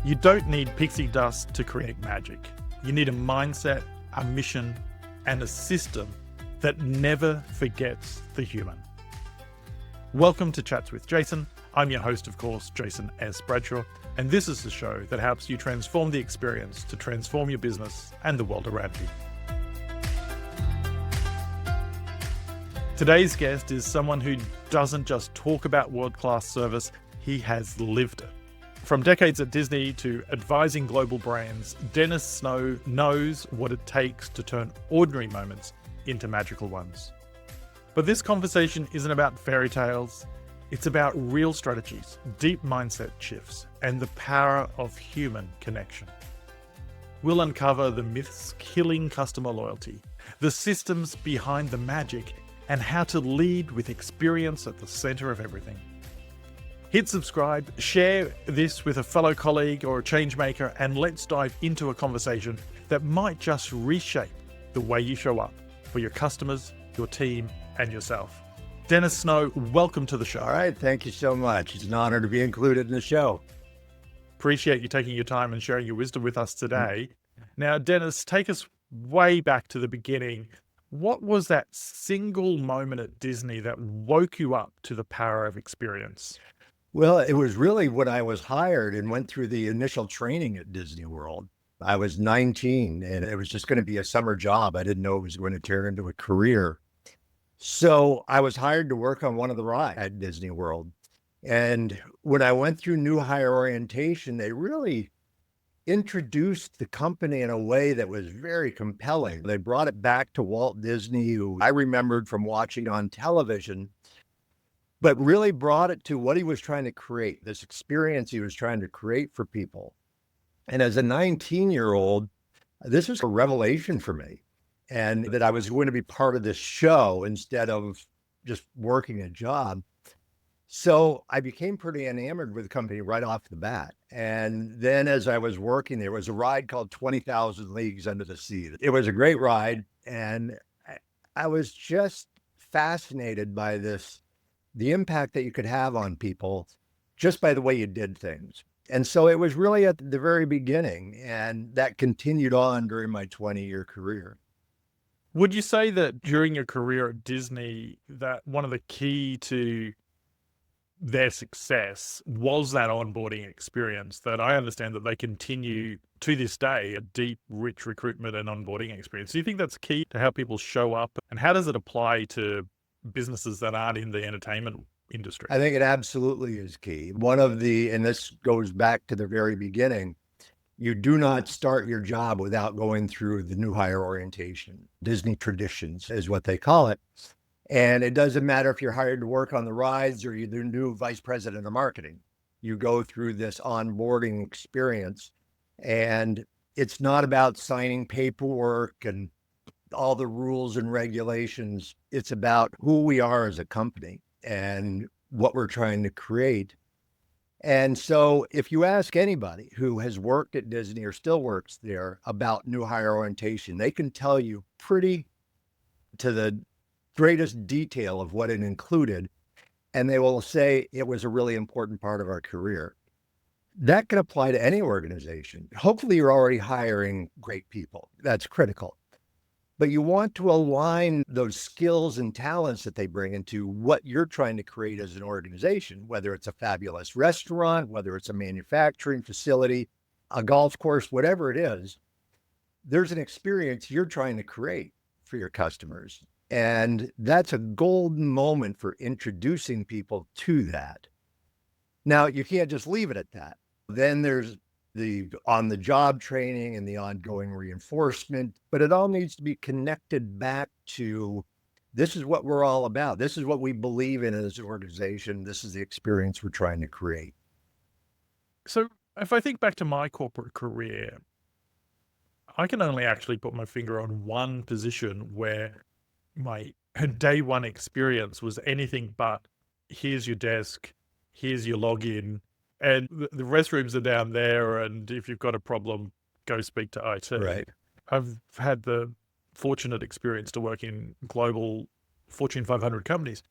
You don't need pixie dust to create magic. You need a mindset, a mission, and a system that never forgets the human. Welcome to Chats with Jason. I'm your host, of course, Jason S. Bradshaw, and this is the show that helps you transform the experience to transform your business and the world around you. Today's guest is someone who doesn't just talk about world-class service, he has lived it. From decades at Disney to advising global brands, Dennis Snow knows what it takes to turn ordinary moments into magical ones. But this conversation isn't about fairy tales. It's about real strategies, deep mindset shifts, and the power of human connection. We'll uncover the myths killing customer loyalty, the systems behind the magic, and how to lead with experience at the center of everything. Hit subscribe, share this with a fellow colleague or a change maker, and let's dive into a conversation that might just reshape the way you show up for your customers, your team, and yourself. Dennis Snow, welcome to the show. All right, thank you so much. It's an honor to be included in the show. Appreciate you taking your time and sharing your wisdom with us today. Now, Dennis, take us way back to the beginning. What was that single moment at Disney that woke you up to the power of experience? Well, it was really when I was hired and went through the initial training at Disney World. I was 19 and it was just going to be a summer job. I didn't know it was going to turn into a career. So I was hired to work on one of the rides at Disney World. And when I went through new hire orientation, they really introduced the company in a way that was very compelling. They brought it back to Walt Disney, who I remembered from watching on television, but really brought it to what he was trying to create, this experience he was trying to create for people. And as a 19-year-old, this was a revelation for me, and that I was going to be part of this show instead of just working a job. So I became pretty enamored with the company right off the bat. And then as I was working, there was a ride called 20,000 Leagues Under the Sea. It was a great ride. And I was just fascinated by the impact that you could have on people just by the way you did things. And so it was really at the very beginning, and that continued on during my 20-year career. Would you say that during your career at Disney, that one of the key to their success was that onboarding experience that I understand that they continue to this day, a deep, rich recruitment and onboarding experience? Do you think that's key to how people show up, and how does it apply to businesses that aren't in the entertainment industry? I think it absolutely is key. And this goes back to the very beginning, you do not start your job without going through the new hire orientation. Disney traditions is what they call it. And it doesn't matter if you're hired to work on the rides or you're the new vice president of marketing. You go through this onboarding experience, and it's not about signing paperwork and all the rules and regulations. It's about who we are as a company and what we're trying to create. And so if you ask anybody who has worked at Disney or still works there about new hire orientation, they can tell you pretty to the greatest detail of what it included. And they will say it was a really important part of our career. That can apply to any organization. Hopefully you're already hiring great people. That's critical. But you want to align those skills and talents that they bring into what you're trying to create as an organization, whether it's a fabulous restaurant, whether it's a manufacturing facility, a golf course, whatever it is. There's an experience you're trying to create for your customers. And that's a golden moment for introducing people to that. Now, you can't just leave it at that. Then there's the on-the-job training and the ongoing reinforcement, but it all needs to be connected back to this is what we're all about. This is what we believe in as an organization. This is the experience we're trying to create. So if I think back to my corporate career, I can only actually put my finger on one position where my day one experience was anything but here's your desk, here's your login, and the restrooms are down there, and if you've got a problem, go speak to IT. Right. I've had the fortunate experience to work in global Fortune 500 companies.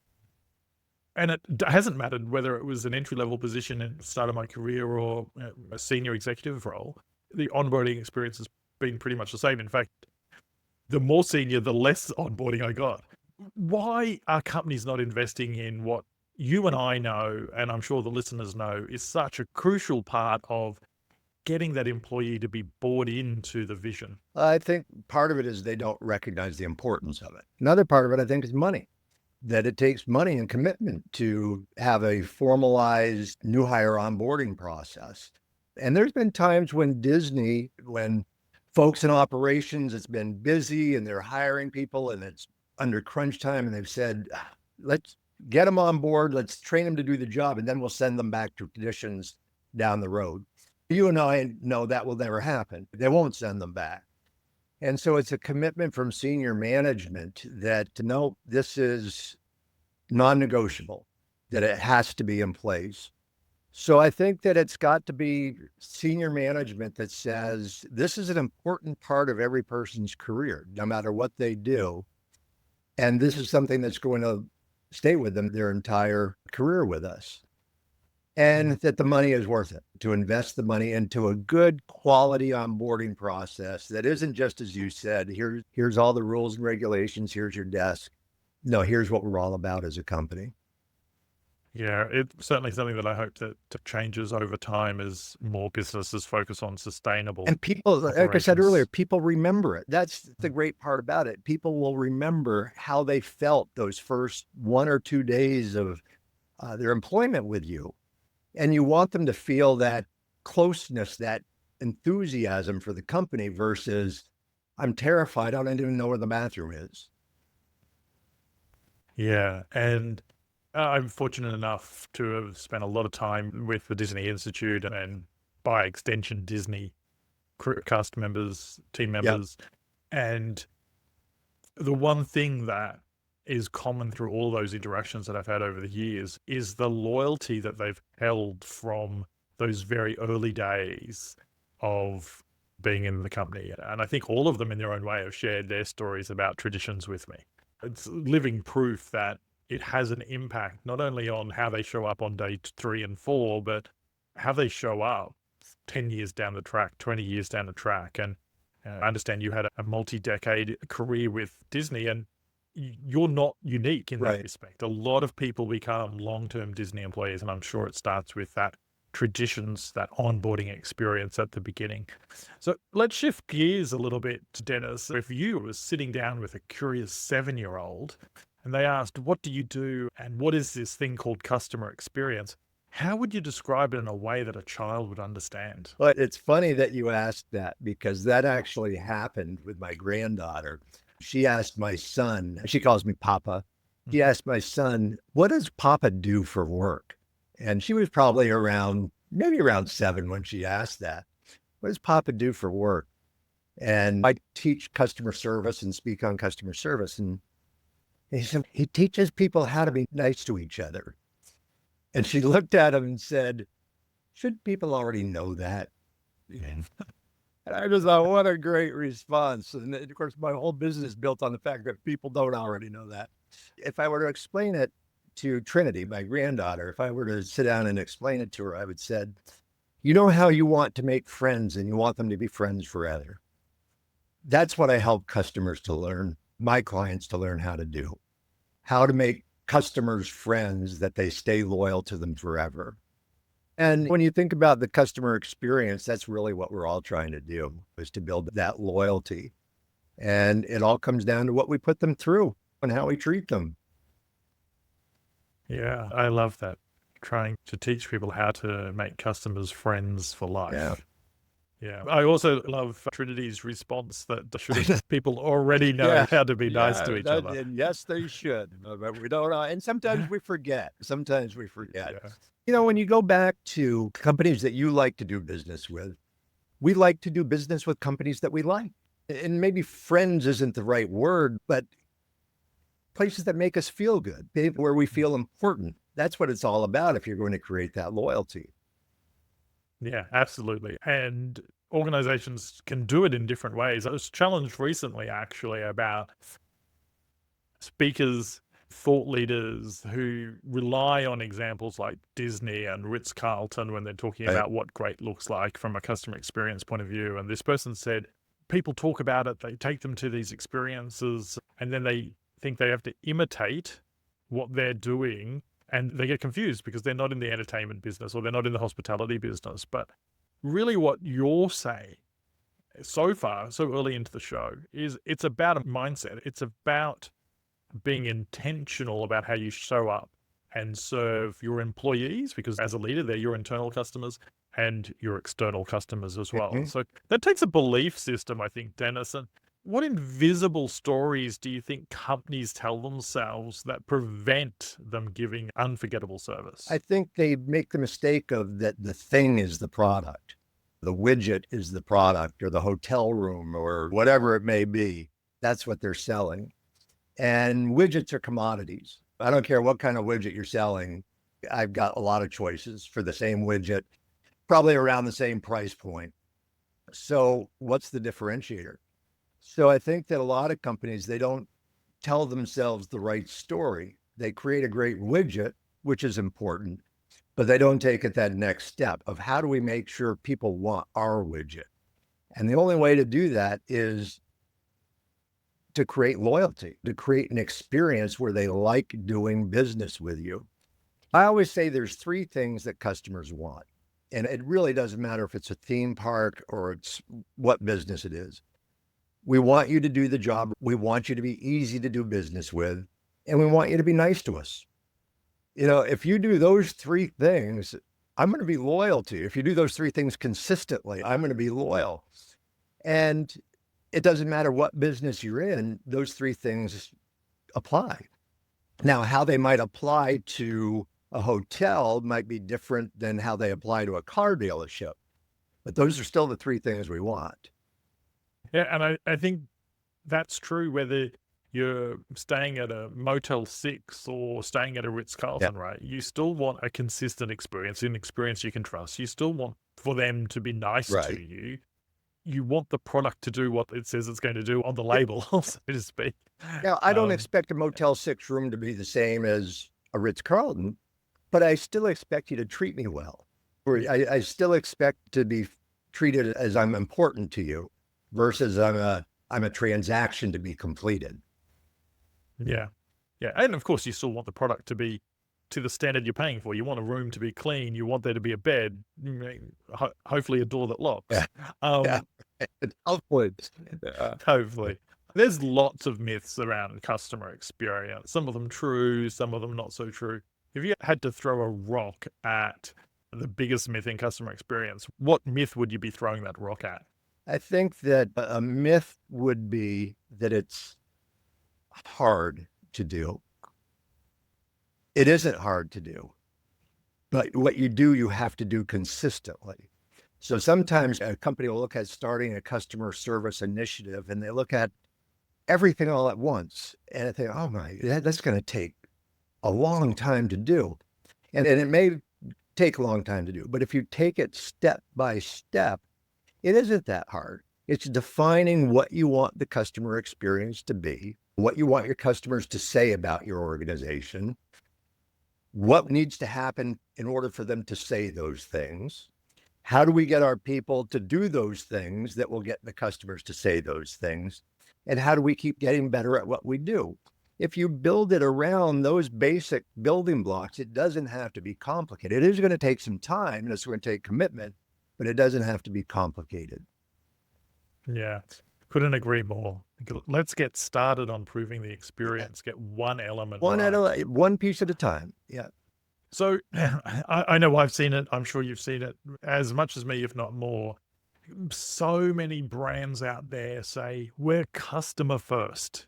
And it hasn't mattered whether it was an entry-level position at the start of my career or a senior executive role. The onboarding experience has been pretty much the same. In fact, the more senior, the less onboarding I got. Why are companies not investing in what you and I know, and I'm sure the listeners know, is such a crucial part of getting that employee to be bought into the vision? I think part of it is they don't recognize the importance of it. Another part of it, I think, is money. That it takes money and commitment to have a formalized new hire onboarding process. And there's been times when when folks in operations, it's been busy and they're hiring people and it's under crunch time, and they've said, let's get them on board, let's train them to do the job, and then we'll send them back to traditions down the road. You and I know that will never happen. They won't send them back. And so it's a commitment from senior management that, no, this is non-negotiable, that it has to be in place. So I think that it's got to be senior management that says, this is an important part of every person's career, no matter what they do. And this is something that's going to stay with them their entire career with us. And that the money is worth it, to invest the money into a good quality onboarding process that isn't just, as you said, here's all the rules and regulations, here's your desk. No, here's what we're all about as a company. Yeah, it's certainly something that I hope that changes over time as more businesses focus on sustainable And people, like I said operations. earlier, people remember it. That's the great part about it. People will remember how they felt those first 1 or 2 days of their employment with you. And you want them to feel that closeness, that enthusiasm for the company versus, I'm terrified, I don't even know where the bathroom is. Yeah, and I'm fortunate enough to have spent a lot of time with the Disney Institute and by extension, Disney cast members, team Yep. members. And the one thing that is common through all those interactions that I've had over the years is the loyalty that they've held from those very early days of being in the company. And I think all of them in their own way have shared their stories about traditions with me. It's living proof that it has an impact not only on how they show up on day 3 and 4, but how they show up 10 years down the track, 20 years down the track. And I understand you had a multi-decade career with Disney, and you're not unique in that Right. respect. A lot of people become long-term Disney employees, and I'm sure it starts with that traditions, that onboarding experience at the beginning. So let's shift gears a little bit to Dennis. If you were sitting down with a curious 7-year-old and they asked, what do you do and what is this thing called customer experience? How would you describe it in a way that a child would understand? Well, it's funny that you asked that because that actually happened with my granddaughter. She asked my son, she calls me Papa. She asked my son, what does Papa do for work? And she was probably maybe around 7 when she asked that. What does Papa do for work? And I teach customer service and speak on customer service. And he said, he teaches people how to be nice to each other. And she looked at him and said, should people already know that? And I just thought, what a great response. And of course, my whole business is built on the fact that people don't already know that. If I were to explain it to Trinity, my granddaughter, if I were to sit down and explain it to her, I would say, you know how you want to make friends and you want them to be friends forever. That's what I help customers to learn, my clients to learn how to do, how to make customers friends that they stay loyal to them forever. And when you think about the customer experience, that's really what we're all trying to do, is to build that loyalty. And it all comes down to what we put them through and how we treat them. Yeah, I love that. Trying to teach people how to make customers friends for life. Yeah. Yeah. I also love Trinity's response that people already know how to be nice to each other. And yes, they should. But we don't. And sometimes we forget. Yeah. You know, when you go back to companies that you like to do business with, we like to do business with companies that we like. And maybe friends isn't the right word, but places that make us feel good, where we feel important. That's what it's all about if you're going to create that loyalty. Yeah, absolutely. And organizations can do it in different ways. I was challenged recently, actually, about speakers thought leaders who rely on examples like Disney and Ritz-Carlton when they're talking Right. about what great looks like from a customer experience point of view. And this person said, people talk about it, they take them to these experiences, and then they think they have to imitate what they're doing, and they get confused because they're not in the entertainment business or they're not in the hospitality business. But really what you're saying so far, so early into the show, is it's about a mindset. It's about being intentional about how you show up and serve your employees, because as a leader, they're your internal customers and your external customers as well. Mhm. So that takes a belief system, I think, Dennis. And what invisible stories do you think companies tell themselves that prevent them giving unforgettable service? I think they make the mistake of that the thing is the product. The widget is the product, or the hotel room, or whatever it may be. That's what they're selling. And widgets are commodities. I don't care what kind of widget you're selling. I've got a lot of choices for the same widget, probably around the same price point. So what's the differentiator? So I think that a lot of companies, they don't tell themselves the right story. They create a great widget, which is important, but they don't take it that next step of how do we make sure people want our widget? And the only way to do that is to create loyalty, to create an experience where they like doing business with you. I always say there's three things that customers want. And it really doesn't matter if it's a theme park or it's what business it is. We want you to do the job. We want you to be easy to do business with. And we want you to be nice to us. If you do those three things, I'm going to be loyal to you. If you do those three things consistently, I'm going to be loyal. And it doesn't matter what business you're in, those three things apply. Now, how they might apply to a hotel might be different than how they apply to a car dealership. But those are still the three things we want. Yeah, and I think that's true whether you're staying at a Motel 6 or staying at a Yeah. Ritz-Carlton, right? You still want a consistent experience, an experience you can trust. You still want for them to be nice to Right. you. You want the product to do what it says it's going to do on the label, so to speak. Now, I don't Um, expect a Motel 6 room to be the same as a Ritz-Carlton, but I still expect you to treat me well. Or I still expect to be treated as I'm important to you versus I'm a transaction to be completed. yeah. Yeah. And of course, you still want the product to be to the standard you're paying for. You want a room to be clean. You want there to be a bed, hopefully a door that locks. Yeah. Yeah. Hopefully. Hopefully. There's lots of myths around customer experience, some of them true, some of them not so true. If you had to throw a rock at the biggest myth in customer experience, what myth would you be throwing that rock at? I think that a myth would be that it's hard to do. It isn't hard to do, but what you do, you have to do consistently. So sometimes a company will look at starting a customer service initiative and they look at everything all at once and they think, oh my, that's going to take a long time to do. And it may take a long time to do, but if you take it step by step, it isn't that hard. It's defining what you want the customer experience to be, what you want your customers to say about your organization, what needs to happen in order for them to say those things. How do we get our people to do those things that will get the customers to say those things? And how do we keep getting better at what we do? If you build it around those basic building blocks, it doesn't have to be complicated. It is going to take some time and it's going to take commitment, but it doesn't have to be complicated. Yeah, couldn't agree more. Let's get started on proving the experience, get one element right. One piece at a time. Yeah. So I know I've seen it. I'm sure you've seen it as much as me, if not more. So many brands out there say we're customer first,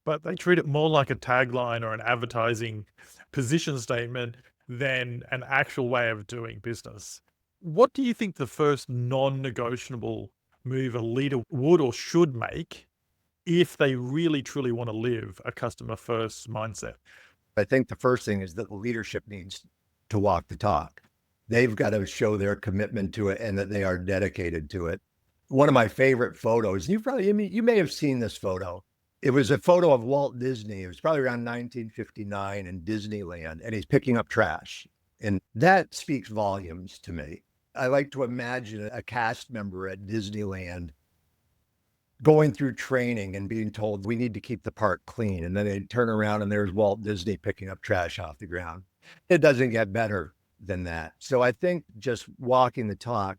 but they treat it more like a tagline or an advertising position statement than an actual way of doing business. What do you think the first non-negotiable move a leader would or should make if they really truly want to live a customer first mindset? I think the first thing is that the leadership needs to walk the talk. They've got to show their commitment to it and that they are dedicated to it. One of my favorite photos, you may have seen this photo. It was a photo of Walt Disney. It was probably around 1959 in Disneyland, and he's picking up trash. And that speaks volumes to me. I like to imagine a cast member at Disneyland going through training and being told, we need to keep the park clean. And then they turn around and there's Walt Disney picking up trash off the ground. It doesn't get better than that. So I think just walking the talk,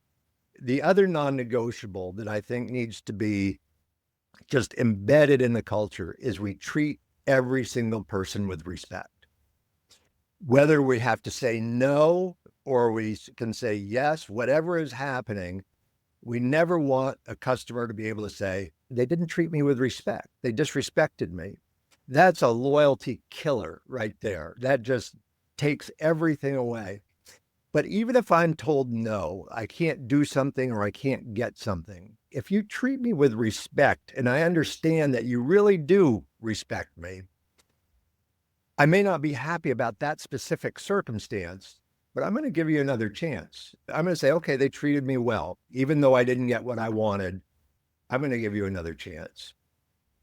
the other non-negotiable that I think needs to be just embedded in the culture is we treat every single person with respect. Whether we have to say no or we can say yes, whatever is happening, we never want a customer to be able to say, they didn't treat me with respect. They disrespected me. That's a loyalty killer right there. That just takes everything away. But even if I'm told no, I can't do something or I can't get something, if you treat me with respect and I understand that you really do respect me, I may not be happy about that specific circumstance, but I'm going to give you another chance. I'm going to say, okay, they treated me well. Even though I didn't get what I wanted, I'm going to give you another chance.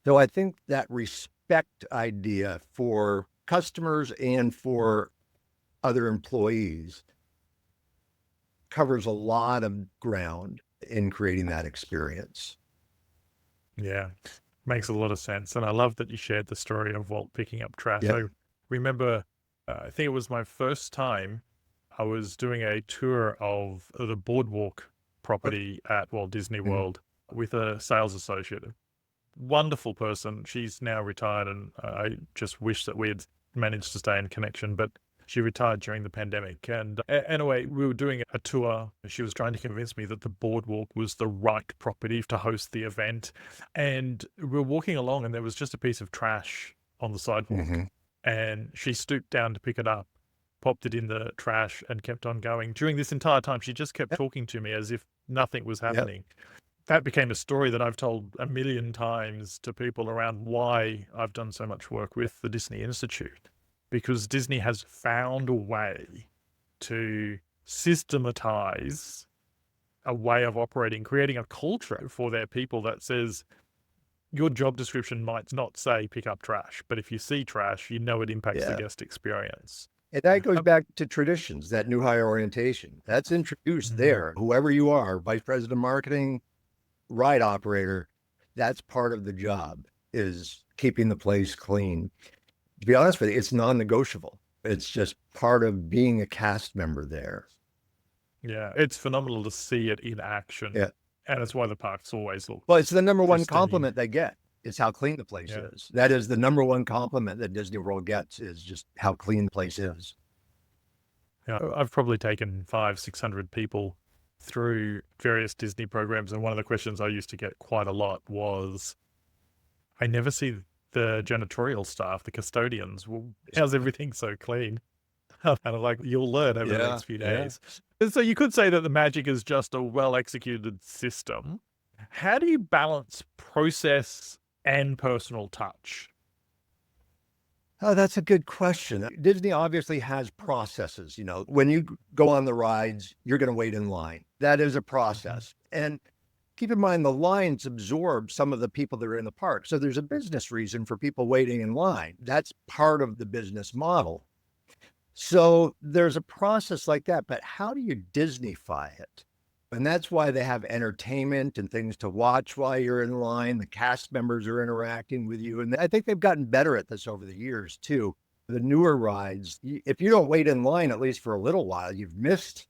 So I think that respect idea for customers and for other employees covers a lot of ground in creating that experience. Yeah, makes a lot of sense. And I love that you shared the story of Walt picking up trash. Yep. I remember, I think it was my first time I was doing a tour of the boardwalk property at Walt Disney World with a sales associate. Wonderful person. She's now retired, and I just wish that we had managed to stay in connection, but she retired during the pandemic. And anyway, we were doing a tour. She was trying to convince me that the boardwalk was the right property to host the event. And we were walking along, and there was just a piece of trash on the sidewalk. And she stooped down to pick it up, popped it in the trash, and kept on going. During this entire time, she just kept talking to me as if nothing was happening. That became a story that I've told a million times to people around why I've done so much work with the Disney Institute. Because Disney has found a way to systematize a way of operating, creating a culture for their people that says your job description might not say pick up trash, but if you see trash, you know it impacts the guest experience. And that goes back to traditions, that new hire orientation. That's introduced there. Whoever you are, vice president of marketing, ride operator, that's part of the job, is keeping the place clean. To be honest with you, it's non-negotiable. It's just part of being a cast member there. Yeah, it's phenomenal to see it in action. Yeah. And that's why the parks always look. Well, it's the number one pristine. compliment they get. It's how clean the place is. That is the number one compliment that Disney World gets, is just how clean the place is. Yeah, I've probably taken 500-600 people through various Disney programs, and one of the questions I used to get quite a lot was, I never see the janitorial staff, the custodians. Well, how's everything so clean? And I'm like, you'll learn over the next few days. So you could say that the magic is just a well-executed system. How do you balance process and personal touch? Oh, that's a good question. Disney obviously has processes. You know, when you go on the rides, you're going to wait in line. That is a process. And keep in mind, the lines absorb some of the people that are in the park. So there's a business reason for people waiting in line. That's part of the business model. So there's a process like that, but how do you Disneyfy it? And that's why they have entertainment and things to watch while you're in line. The cast members are interacting with you. And I think they've gotten better at this over the years too. The newer rides, if you don't wait in line, at least for a little while, you've missed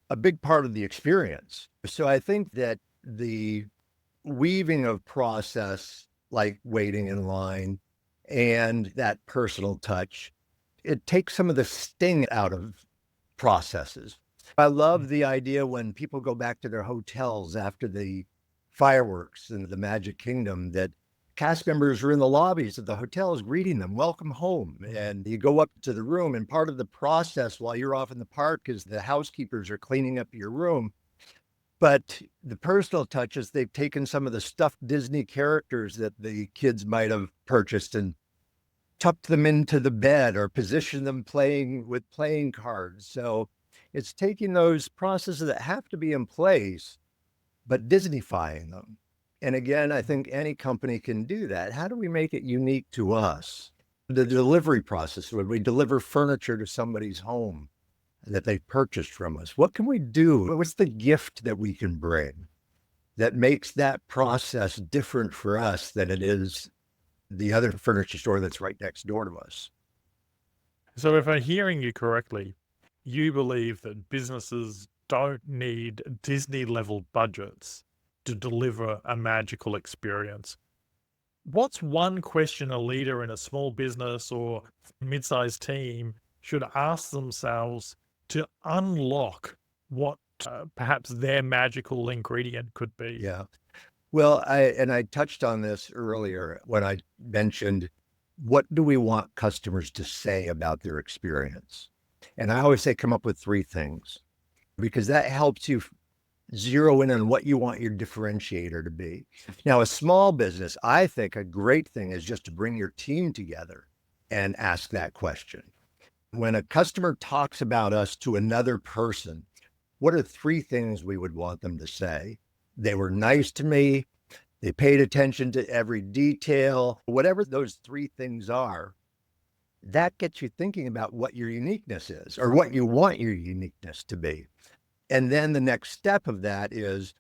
a big part of the experience. So I think that the weaving of process, like waiting in line and that personal touch, it takes some of the sting out of processes. I love the idea when people go back to their hotels after the fireworks in the Magic Kingdom, that cast members are in the lobbies of the hotels greeting them, welcome home. And you go up to the room, and part of the process while you're off in the park is the housekeepers are cleaning up your room. But the personal touches, they've taken some of the stuffed Disney characters that the kids might have purchased and tucked them into the bed or positioned them playing with playing cards. So it's taking those processes that have to be in place, but Disneyfying them. And again, I think any company can do that. How do we make it unique to us? The delivery process, when we deliver furniture to somebody's home that they purchased from us, what can we do? What's the gift that we can bring that makes that process different for us than it is the other furniture store that's right next door to us? So, if I'm hearing you correctly, you believe that businesses don't need Disney level budgets to deliver a magical experience. What's one question a leader in a small business or mid-sized team should ask themselves to unlock what perhaps their magical ingredient could be? Yeah. Well, I touched on this earlier when I mentioned what do we want customers to say about their experience? And I always say come up with three things because that helps you zero in on what you want your differentiator to be. Now, a small business, I think a great thing is just to bring your team together and ask that question. When a customer talks about us to another person, what are three things we would want them to say? They were nice to me. They paid attention to every detail. Whatever those three things are, that gets you thinking about what your uniqueness is or what you want your uniqueness to be. And then the next step of that is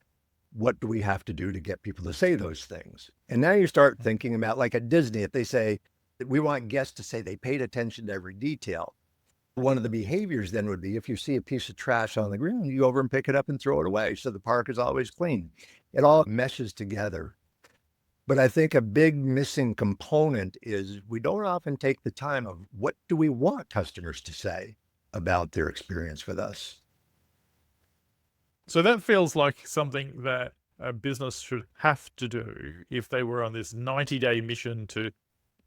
what do we have to do to get people to say those things? And now you start thinking about like at Disney, if they say that we want guests to say they paid attention to every detail, one of the behaviors then would be if you see a piece of trash on the ground, you go over and pick it up and throw it away. So the park is always clean. It all meshes together. But I think a big missing component is we don't often take the time of what do we want customers to say about their experience with us? So that feels like something that a business should have to do if they were on this 90-day mission to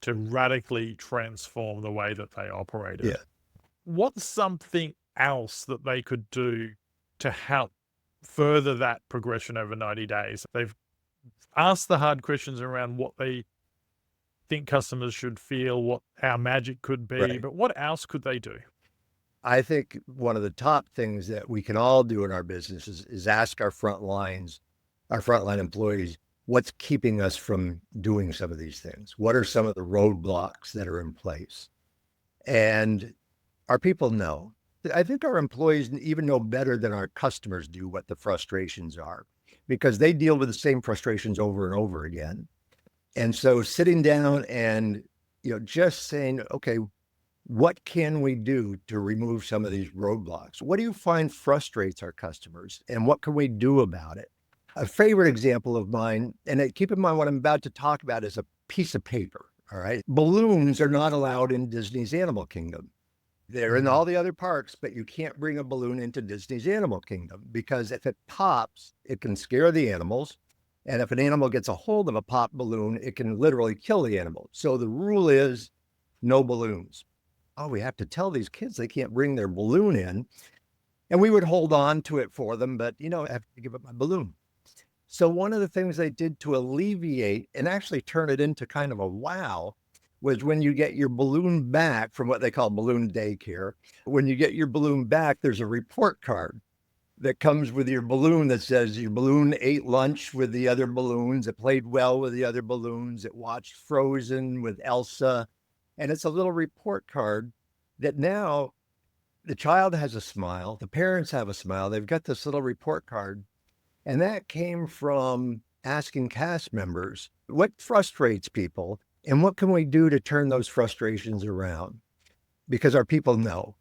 radically transform the way that they operated. Yeah. What's something else that they could do to help further that progression over 90 days? They've asked the hard questions around what they think customers should feel, what our magic could be, Right. but what else could they do? I think one of the top things that we can all do in our business is ask our frontline employees, what's keeping us from doing some of these things? What are some of the roadblocks that are in place? And our people know. I think our employees even know better than our customers do what the frustrations are because they deal with the same frustrations over and over again. And so sitting down and, just saying, okay, what can we do to remove some of these roadblocks? What do you find frustrates our customers and what can we do about it? A favorite example of mine, and keep in mind what I'm about to talk about is a piece of paper. All right. Balloons are not allowed in Disney's Animal Kingdom. They're in all the other parks, but you can't bring a balloon into Disney's Animal Kingdom because if it pops, it can scare the animals. And if an animal gets a hold of a pop balloon, it can literally kill the animal. So the rule is no balloons. Oh, we have to tell these kids they can't bring their balloon in. And we would hold on to it for them, but I have to give up my balloon. So one of the things they did to alleviate and actually turn it into kind of a wow was when you get your balloon back from what they call balloon daycare. When you get your balloon back, there's a report card that comes with your balloon that says your balloon ate lunch with the other balloons. It played well with the other balloons. It watched Frozen with Elsa. And it's a little report card that now the child has a smile. The parents have a smile. They've got this little report card. And that came from asking cast members, what frustrates people? And what can we do to turn those frustrations around? Because our people know.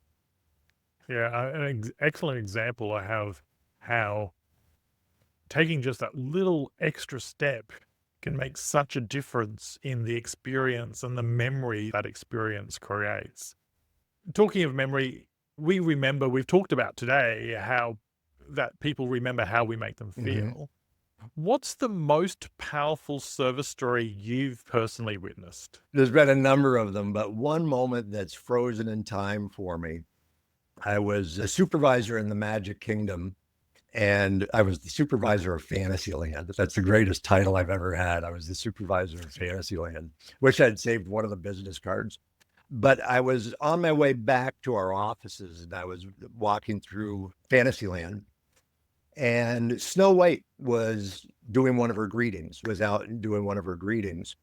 Yeah, an excellent example I have how taking just that little extra step can make such a difference in the experience and the memory that experience creates. Talking of memory, we've talked about today how that people remember how we make them feel. What's the most powerful service story you've personally witnessed? There's been a number of them, but one moment that's frozen in time for me. I was a supervisor in the Magic Kingdom, and I was the supervisor of Fantasyland. That's the greatest title I've ever had. I was the supervisor of Fantasyland. Wish I'd saved one of the business cards. But I was on my way back to our offices, and I was walking through Fantasyland. And Snow White was doing one of her greetings, was out and doing one of her greetings.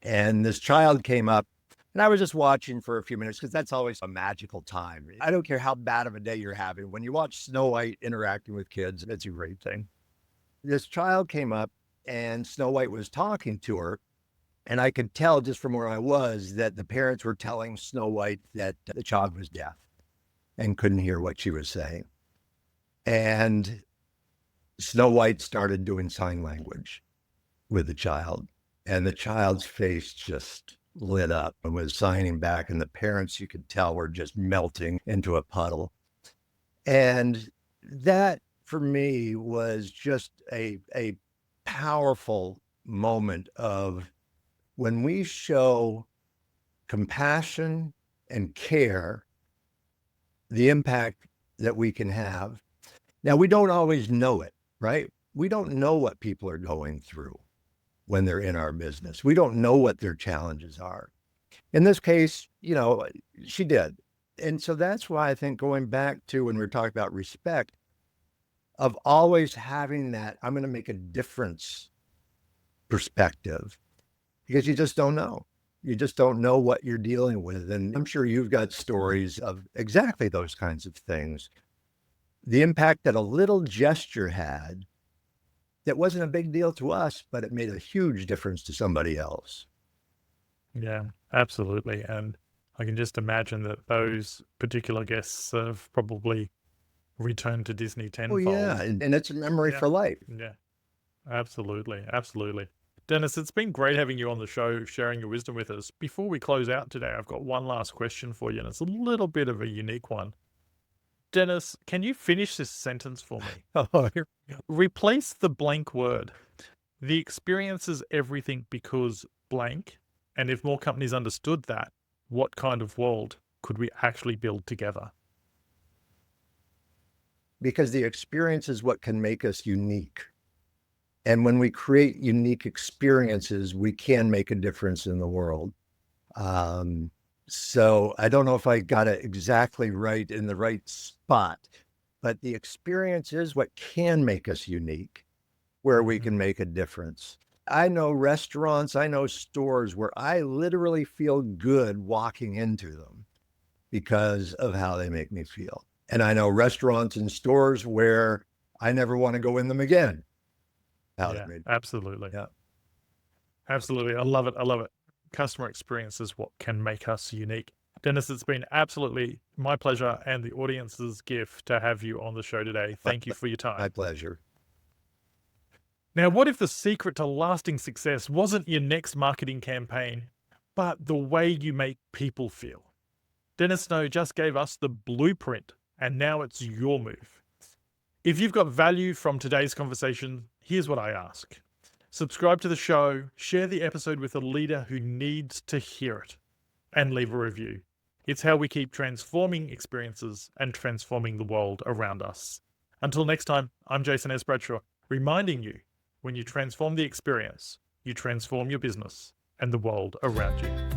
And this child came up, and I was just watching for a few minutes because that's always a magical time. I don't care how bad of a day you're having. When you watch Snow White interacting with kids, it's a great thing. This child came up, and Snow White was talking to her. And I could tell just from where I was that the parents were telling Snow White that the child was deaf and couldn't hear what she was saying. And Snow White started doing sign language with the child, and the child's face just lit up and was signing back. And the parents, you could tell, were just melting into a puddle. And that for me was just a powerful moment of when we show compassion and care, the impact that we can have. Now, we don't always know it, right? We don't know what people are going through when they're in our business. We don't know what their challenges are. In this case, she did. And so that's why I think going back to when we were talking about respect, of always having that, I'm going to make a difference perspective, because you just don't know. You just don't know what you're dealing with. And I'm sure you've got stories of exactly those kinds of things. The impact that a little gesture had that wasn't a big deal to us, but it made a huge difference to somebody else. Yeah, absolutely. And I can just imagine that those particular guests have probably returned to Disney Oh, tenfold. yeah. And it's a memory Yeah. for life. Yeah, absolutely. Absolutely. Dennis, it's been great having you on the show, sharing your wisdom with us. Before we close out today, I've got one last question for you, and it's a little bit of a unique one. Dennis, can you finish this sentence for me? Oh, Replace the blank word. The experience is everything because blank. And if more companies understood that, what kind of world could we actually build together? because the experience is what can make us unique. And when we create unique experiences, we can make a difference in the world. So I don't know if I got it exactly right in the right spot, but the experience is what can make us unique, where we can make a difference. I know restaurants, I know stores where I literally feel good walking into them because of how they make me feel. And I know restaurants and stores where I never want to go in them again. Yeah, absolutely. Yeah. Absolutely. I love it. I love it. Customer experience is what can make us unique. Dennis, it's been absolutely my pleasure and the audience's gift to have you on the show today. Thank you for your time. My pleasure. Now, what if the secret to lasting success wasn't your next marketing campaign, but the way you make people feel? Dennis Snow just gave us the blueprint, and now it's your move. If you've got value from today's conversation, here's what I ask. Subscribe to the show, share the episode with a leader who needs to hear it, and leave a review. It's how we keep transforming experiences and transforming the world around us. Until next time, I'm Jason S. Bradshaw, reminding you, when you transform the experience, you transform your business and the world around you.